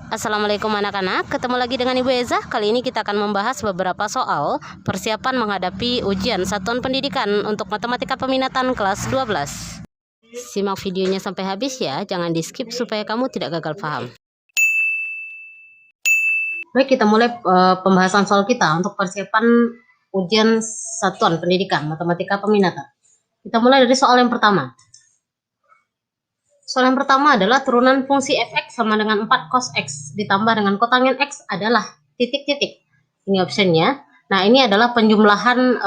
Assalamualaikum anak-anak, ketemu lagi dengan Ibu Eza. Kali ini kita akan membahas beberapa soal persiapan menghadapi ujian satuan pendidikan untuk matematika peminatan kelas 12. Simak videonya sampai habis ya, jangan di skip supaya kamu tidak gagal paham. Baik, kita mulai pembahasan soal kita untuk persiapan ujian satuan pendidikan matematika peminatan. Kita mulai dari soal yang pertama. Soal yang pertama adalah turunan fungsi fx sama dengan 4 cos x ditambah dengan kotangen x adalah titik-titik. Ini optionnya. Nah, ini adalah penjumlahan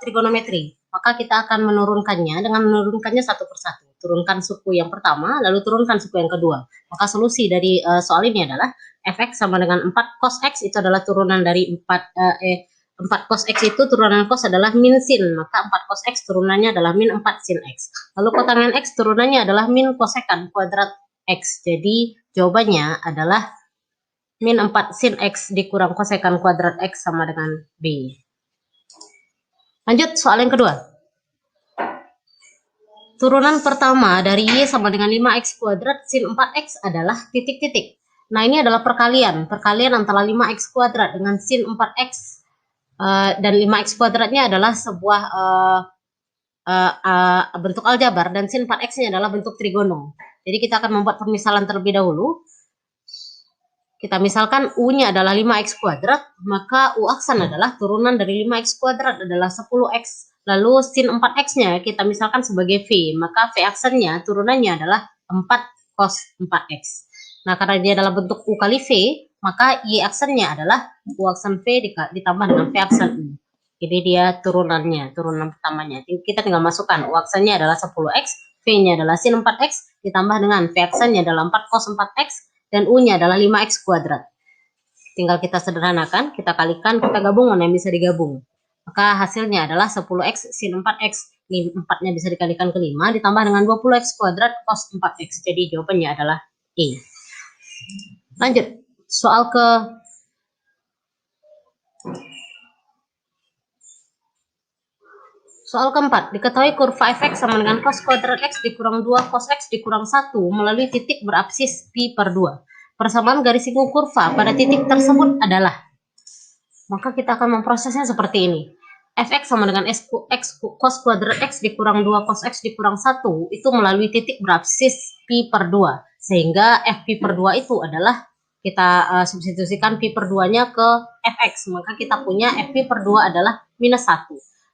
trigonometri. Maka kita akan menurunkannya dengan menurunkannya satu persatu. Turunkan suku yang pertama, lalu turunkan suku yang kedua. Maka solusi dari soal ini adalah fx sama dengan 4 cos x itu adalah turunan dari 4 cos x itu turunan cos adalah min sin, maka 4 cos x turunannya adalah min 4 sin x. Lalu kotangen x turunannya adalah min kosekan kuadrat x. Jadi jawabannya adalah min 4 sin x dikurang kosekan kuadrat x sama dengan B. Lanjut soal yang kedua. Turunan pertama dari y sama dengan 5x kuadrat sin 4x adalah titik-titik. Nah, ini adalah perkalian antara 5x kuadrat dengan sin 4x. Dan 5x kuadratnya adalah sebuah bentuk aljabar dan sin 4x-nya adalah bentuk trigono. Jadi kita akan membuat permisalan terlebih dahulu. Kita misalkan U-nya adalah 5x kuadrat, maka U aksan adalah turunan dari 5x kuadrat adalah 10x. Lalu sin 4x-nya kita misalkan sebagai V, maka V aksennya turunannya adalah 4 cos 4x. Nah, karena dia adalah bentuk U kali V, maka Y aksennya adalah U aksen V ditambah dengan V aksen I. Jadi dia turunan pertamanya. Kita tinggal masukkan U aksennya adalah 10x, V-nya adalah sin 4x, ditambah dengan V aksennya adalah 4 cos 4x, dan U-nya adalah 5x kuadrat. Tinggal kita sederhanakan, kita kalikan, kita gabung mana yang bisa digabung. Maka hasilnya adalah 10x sin 4x. 4-nya bisa dikalikan ke 5, ditambah dengan 20x kuadrat cos 4x. Jadi jawabannya adalah E. Lanjut, soal keempat. Diketahui kurva fx sama dengan cos kuadrat x dikurang 2 cos x dikurang 1 melalui titik berabsis pi per 2. Persamaan garis siku kurva pada titik tersebut adalah. Maka kita akan memprosesnya seperti ini. Fx sama dengan cos kuadrat x dikurang 2 cos x dikurang 1 itu melalui titik berabsis pi per 2. Sehingga f pi per 2 itu adalah kita substitusikan pi per 2-nya ke fx. Maka kita punya f pi per 2 adalah minus 1.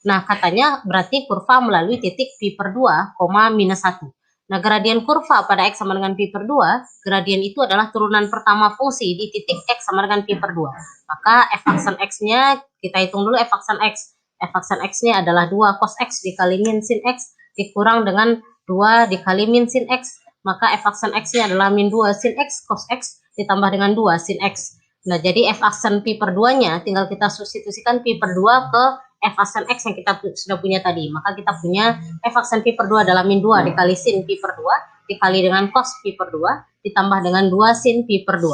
Nah, katanya berarti kurva melalui titik pi per 2, minus 1. Nah, gradien kurva pada x sama dengan pi per 2, gradien itu adalah turunan pertama fungsi di titik x sama dengan pi per 2. Maka f aksen x-nya, kita hitung dulu f aksen x. F aksen x-nya adalah 2 cos x dikali min sin x dikurang dengan 2 dikali min sin x. Maka f aksen x-nya adalah min 2 sin x cos x ditambah dengan 2 sin x. Nah, jadi f aksen pi per 2-nya tinggal kita substitusikan pi per 2 ke f aksen x yang kita sudah punya tadi. Maka kita punya f aksen pi per 2 adalah min 2 dikali sin pi per 2 dikali dengan cos pi per 2 ditambah dengan 2 sin pi per 2.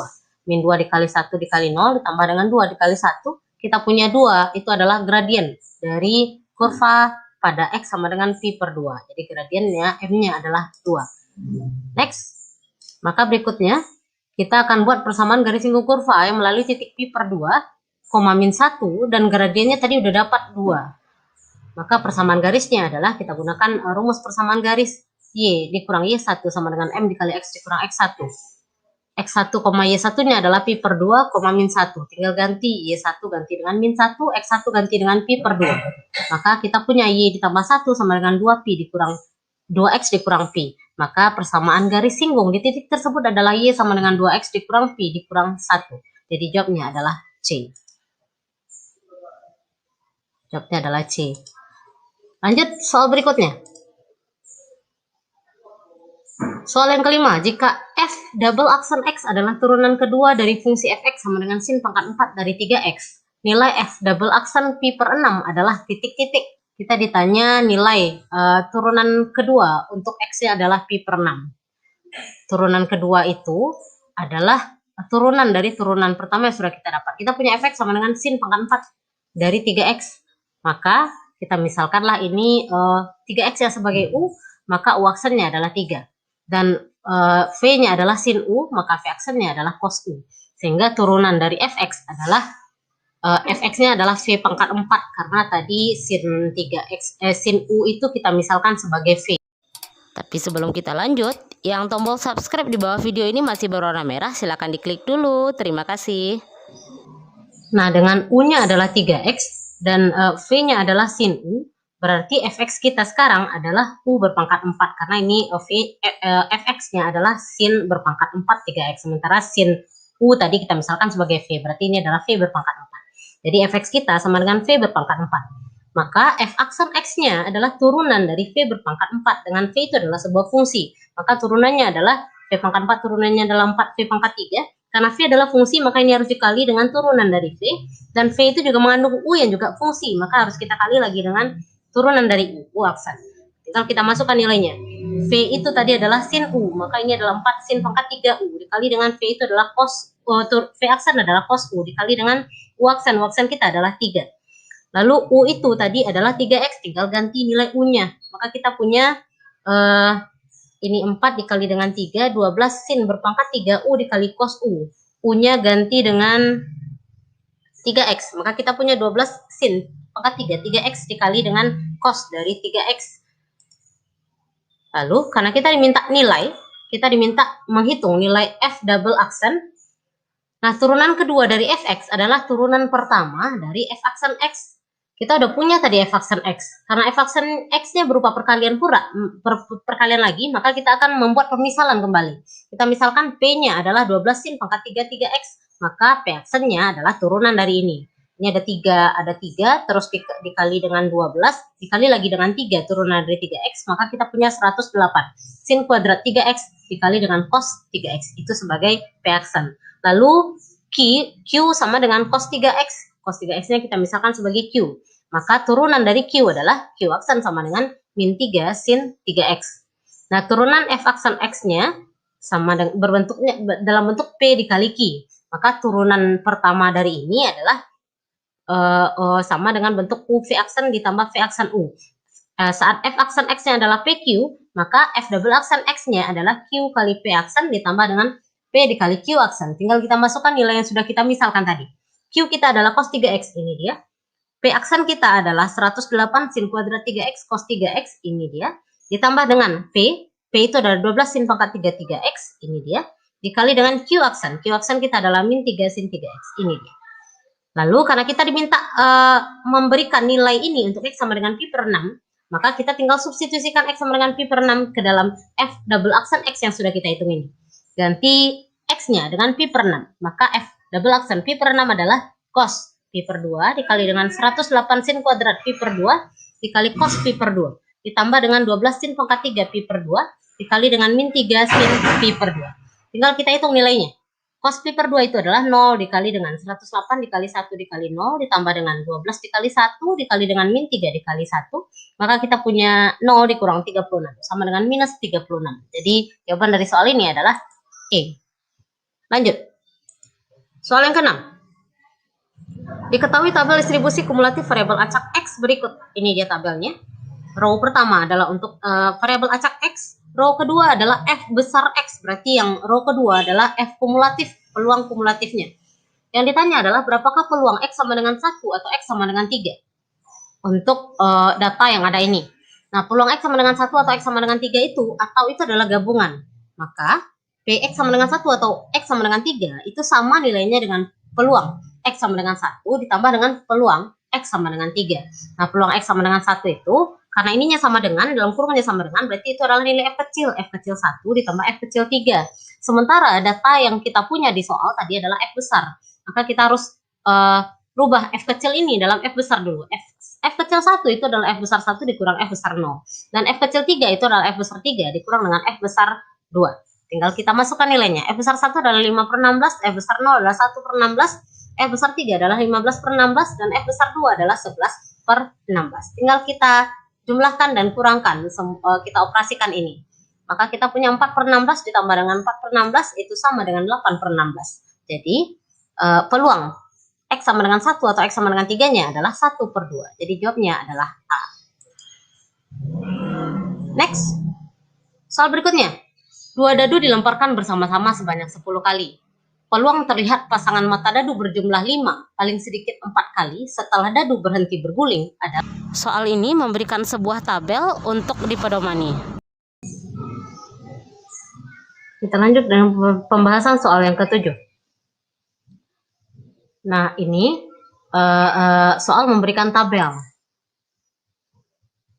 Min 2 dikali 1 dikali 0 ditambah dengan 2 dikali 1. Kita punya 2, itu adalah gradien dari kurva pada x sama dengan pi per 2. Jadi gradiennya m-nya adalah 2. Next. Maka berikutnya kita akan buat persamaan garis siku kurva yang melalui titik pi per 2, min 1, dan gradiennya tadi udah dapat 2. Maka persamaan garisnya adalah kita gunakan rumus persamaan garis y dikurang y1 sama dengan m dikali x dikurang x1. X1, Y1-nya adalah pi per 2, min 1. Tinggal ganti Y1 ganti dengan min 1, X1 ganti dengan pi per 2. Maka kita punya Y ditambah 1 sama dengan 2pi dikurang 2X dikurang pi. Maka persamaan garis singgung di titik tersebut adalah Y sama dengan 2X dikurang pi dikurang 1. Jadi jawabnya adalah C. Jawabnya adalah C. Lanjut soal berikutnya. Soal yang kelima, jika f double aksen x adalah turunan kedua dari fungsi fx sama dengan sin pangkat 4 dari 3x, nilai f double aksen pi per 6 adalah titik-titik. Kita ditanya nilai turunan kedua untuk x-nya adalah pi per 6. Turunan kedua itu adalah turunan dari turunan pertama yang sudah kita dapat. Kita punya fx sama dengan sin pangkat 4 dari 3x. Maka kita misalkanlah ini 3x ya sebagai u, maka u aksennya adalah 3. Dan V-nya adalah sin U, maka V aksennya adalah cos U. Sehingga turunan dari Fx adalah Fx-nya adalah V pangkat 4, karena tadi sin 3x, sin U itu kita misalkan sebagai V. Tapi sebelum kita lanjut, yang tombol subscribe di bawah video ini masih berwarna merah, silahkan diklik dulu. Terima kasih. Nah, dengan U-nya adalah 3x dan V-nya adalah sin U, berarti Fx kita sekarang adalah U berpangkat 4, karena ini Fx-nya adalah sin berpangkat 4 3x, sementara sin U tadi kita misalkan sebagai V, berarti ini adalah V berpangkat 4. Jadi Fx kita sama dengan V berpangkat 4. Maka F aksen X-nya adalah turunan dari V berpangkat 4, dengan V itu adalah sebuah fungsi. Maka turunannya adalah V pangkat 4, turunannya adalah 4, V pangkat 3. Karena V adalah fungsi, maka ini harus dikali dengan turunan dari V. Dan V itu juga mengandung U yang juga fungsi, maka harus kita kali lagi dengan turunan dari U aksen. Tinggal kita masukkan nilainya. V itu tadi adalah sin U, maka ini adalah 4 sin pangkat 3 U. Dikali dengan V itu adalah cos, V aksen adalah cos U. Dikali dengan U aksen kita adalah 3. Lalu U itu tadi adalah 3x, tinggal ganti nilai U-nya. Maka kita punya ini 4 dikali dengan 3, 12 sin berpangkat 3U dikali cos U. U-nya ganti dengan 3x, maka kita punya 12 sin pangkat 3, 3x dikali dengan cos dari 3x. Lalu karena kita diminta nilai, kita diminta menghitung nilai F double aksen. Nah, turunan kedua dari Fx adalah turunan pertama dari F aksen X. Kita udah punya tadi F aksen X. Karena F aksen X-nya berupa perkalian perkalian lagi, maka kita akan membuat pemisalan kembali. Kita misalkan P-nya adalah 12 sin pangkat 3, 3x. Maka P aksennya adalah turunan dari ini. Ini ada 3, terus dikali dengan 12, dikali lagi dengan 3, turunan dari 3x, maka kita punya 108. Sin kuadrat 3x dikali dengan cos 3x, itu sebagai P aksen. Lalu Q sama dengan cos 3x. Cos 3x-nya kita misalkan sebagai Q. Maka turunan dari Q adalah Q aksen sama dengan min 3 sin 3x. Nah, turunan F aksen X-nya sama dengan berbentuknya dalam bentuk P dikali Q. Maka turunan pertama dari ini adalah sama dengan bentuk U V aksen ditambah V aksen U. Saat F aksen X-nya adalah PQ, maka F double aksen X-nya adalah Q kali P aksen ditambah dengan P dikali Q aksen. Tinggal kita masukkan nilai yang sudah kita misalkan tadi. Q kita adalah cos 3x, ini dia. P aksen kita adalah 108 sin kuadrat 3x cos 3x, ini dia. Ditambah dengan P itu adalah 12 sin pangkat 3 3x, ini dia. Dikali dengan Q aksen kita adalah min 3 sin 3x, ini dia. Lalu karena kita diminta memberikan nilai ini untuk X sama dengan pi per 6, maka kita tinggal substitusikan X sama dengan pi per 6 ke dalam F double aksen X yang sudah kita hitung ini. Ganti X-nya dengan pi per 6, maka F double aksen pi per 6 adalah cos pi per 2 dikali dengan 108 sin kuadrat pi per 2 dikali cos pi per 2 ditambah dengan 12 sin pangkat 3 pi per 2 dikali dengan min 3 sin pi per 2. Tinggal kita hitung nilainya. Cos pi per 2 itu adalah 0 dikali dengan 108 dikali 1 dikali 0 ditambah dengan 12 dikali 1 dikali dengan min 3 dikali 1. Maka kita punya 0 dikurang 36 sama dengan minus 36. Jadi jawaban dari soal ini adalah E. Lanjut. Soal yang ke-6. Diketahui tabel distribusi kumulatif variabel acak X berikut. Ini dia tabelnya. Row pertama adalah untuk variabel acak X. Row kedua adalah F besar X. Berarti yang row kedua adalah F kumulatif, peluang kumulatifnya. Yang ditanya adalah berapakah peluang X sama dengan 1 atau X sama dengan 3. Untuk data yang ada ini. Nah, peluang X sama dengan 1 atau X sama dengan 3 itu, atau itu adalah gabungan. Maka Px sama dengan 1 atau X sama dengan 3 itu sama nilainya dengan peluang X sama dengan 1 ditambah dengan peluang X sama dengan 3. Nah, peluang X sama dengan 1 itu, karena ininya sama dengan, dalam kurungnya sama dengan, berarti itu adalah nilai F kecil 1 ditambah F kecil 3. Sementara data yang kita punya di soal tadi adalah F besar. Maka kita harus rubah F kecil ini dalam F besar dulu. F kecil 1 itu adalah F besar 1 dikurang F besar 0. Dan F kecil 3 itu adalah F besar 3 dikurang dengan F besar 2. Tinggal kita masukkan nilainya. F besar 1 adalah 5 per 16, F besar 0 adalah 1 per 16, F besar 3 adalah 15 per 16, dan F besar 2 adalah 11 per 16. Tinggal kita jumlahkan dan kurangkan, kita operasikan ini. Maka kita punya 4 per 16 ditambah dengan 4 per 16 itu sama dengan 8 per 16. Jadi peluang X sama dengan 1 atau X sama dengan 3-nya adalah 1 per 2. Jadi jawabnya adalah A. Next. Soal berikutnya. Dua dadu dilemparkan bersama-sama sebanyak 10 kali. Peluang terlihat pasangan mata dadu berjumlah 5, paling sedikit 4 kali setelah dadu berhenti berguling adalah. Soal ini memberikan sebuah tabel untuk dipedomani. Kita lanjut dengan pembahasan soal yang ketujuh. Nah, ini soal memberikan tabel.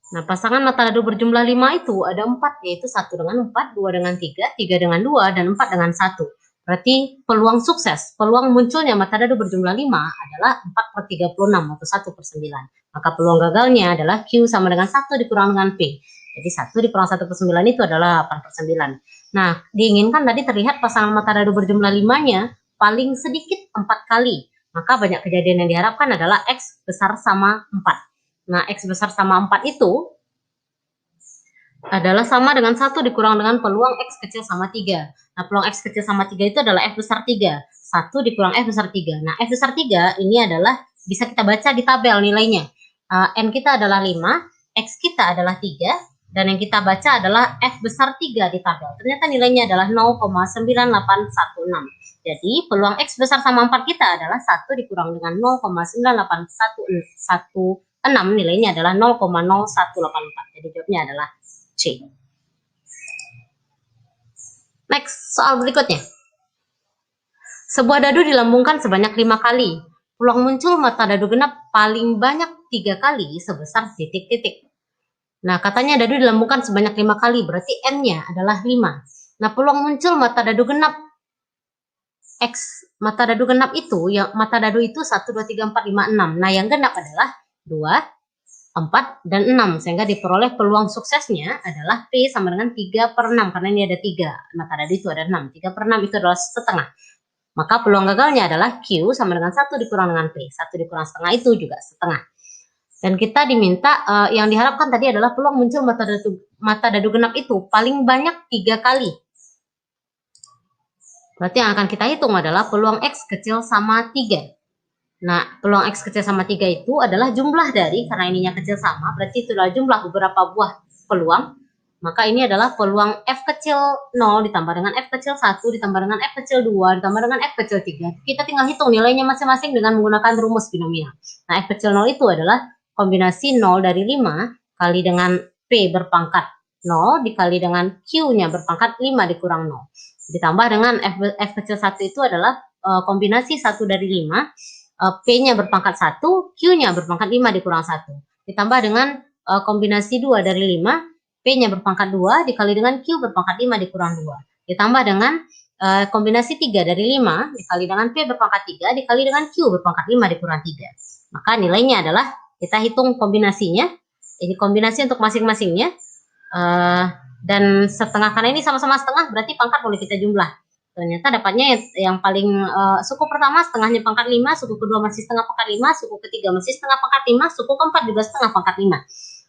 Nah, pasangan mata dadu berjumlah 5 itu ada 4, yaitu 1 dengan 4, 2 dengan 3, 3 dengan 2, dan 4 dengan 1. Berarti peluang sukses, peluang munculnya mata dadu berjumlah 5 adalah 4/36 atau 1/9. Maka peluang gagalnya adalah Q sama dengan 1 dikurang dengan P. Jadi 1 dikurang 1/9 itu adalah 8/9. Nah, diinginkan tadi terlihat pasangan mata dadu berjumlah 5-nya paling sedikit 4 kali. Maka banyak kejadian yang diharapkan adalah X besar sama 4. Nah, X besar sama 4 itu adalah sama dengan 1 dikurang dengan peluang X kecil sama 3. Nah, peluang X kecil sama 3 itu adalah F besar 3. 1 dikurang F besar 3. Nah, F besar 3 ini adalah bisa kita baca di tabel nilainya. N kita adalah 5, X kita adalah 3, dan yang kita baca adalah F besar 3 di tabel. Ternyata nilainya adalah 0,9816. Jadi, peluang X besar sama 4 kita adalah 1 dikurang dengan 0,9816. 6 nilainya adalah 0,0184. Jadi jawabnya adalah C. Next, soal berikutnya. Sebuah dadu dilambungkan sebanyak 5 kali. Peluang muncul mata dadu genap paling banyak 3 kali sebesar titik-titik. Nah, katanya dadu dilambungkan sebanyak 5 kali, berarti N-nya adalah 5. Nah, peluang muncul mata dadu genap X, mata dadu genap itu, yang mata dadu itu 1, 2, 3, 4, 5, 6. Nah, yang genap adalah 2, 4, dan 6. Sehingga diperoleh peluang suksesnya adalah P sama dengan 3/6. Karena ini ada 3. Mata dadu itu ada 6. 3/6 itu adalah setengah. Maka peluang gagalnya adalah Q sama dengan 1 dikurang dengan P. 1 dikurang setengah itu juga setengah. Dan kita diminta, yang diharapkan tadi adalah peluang muncul mata dadu genap itu paling banyak 3 kali. Berarti yang akan kita hitung adalah peluang X kecil sama 3. Nah, peluang X kecil sama 3 itu adalah jumlah dari, karena ininya kecil sama, berarti itu adalah jumlah beberapa buah peluang. Maka ini adalah peluang F kecil 0 ditambah dengan F kecil 1 ditambah dengan F kecil 2 ditambah dengan F kecil 3. Kita tinggal hitung nilainya masing-masing dengan menggunakan rumus binomial. Nah, F kecil 0 itu adalah kombinasi 0 dari 5 kali dengan P berpangkat 0 dikali dengan Q-nya berpangkat 5 dikurang 0. Ditambah dengan F kecil 1 itu adalah kombinasi 1 dari 5, P-nya berpangkat 1, Q-nya berpangkat 5 dikurang 1. Ditambah dengan kombinasi 2 dari 5, P-nya berpangkat 2 dikali dengan Q berpangkat 5 dikurang 2. Ditambah dengan kombinasi 3 dari 5 dikali dengan P berpangkat 3 dikali dengan Q berpangkat 5 dikurang 3. Maka nilainya adalah, kita hitung kombinasinya. Ini kombinasi untuk masing-masingnya. Dan setengah, karena ini sama-sama setengah, berarti pangkat boleh kita jumlah. Ternyata dapatnya yang paling suku pertama setengahnya pangkat 5, suku kedua masih setengah pangkat 5, suku ketiga masih setengah pangkat 5, suku keempat juga setengah pangkat 5.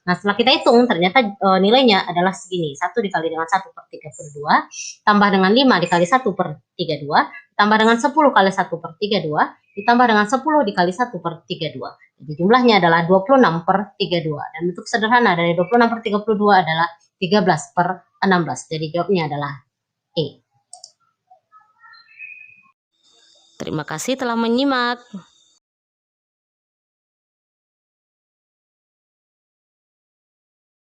Nah, setelah kita hitung ternyata nilainya adalah segini. 1 dikali dengan 1/32 tambah dengan 5 dikali 1/32 tambah dengan 10 kali 1/32 ditambah dengan 10 dikali 1/32. Jadi jumlahnya adalah 26/32. Dan bentuk sederhana dari 26/32 adalah 13/16. Jadi jawabnya adalah E. Terima kasih telah menyimak.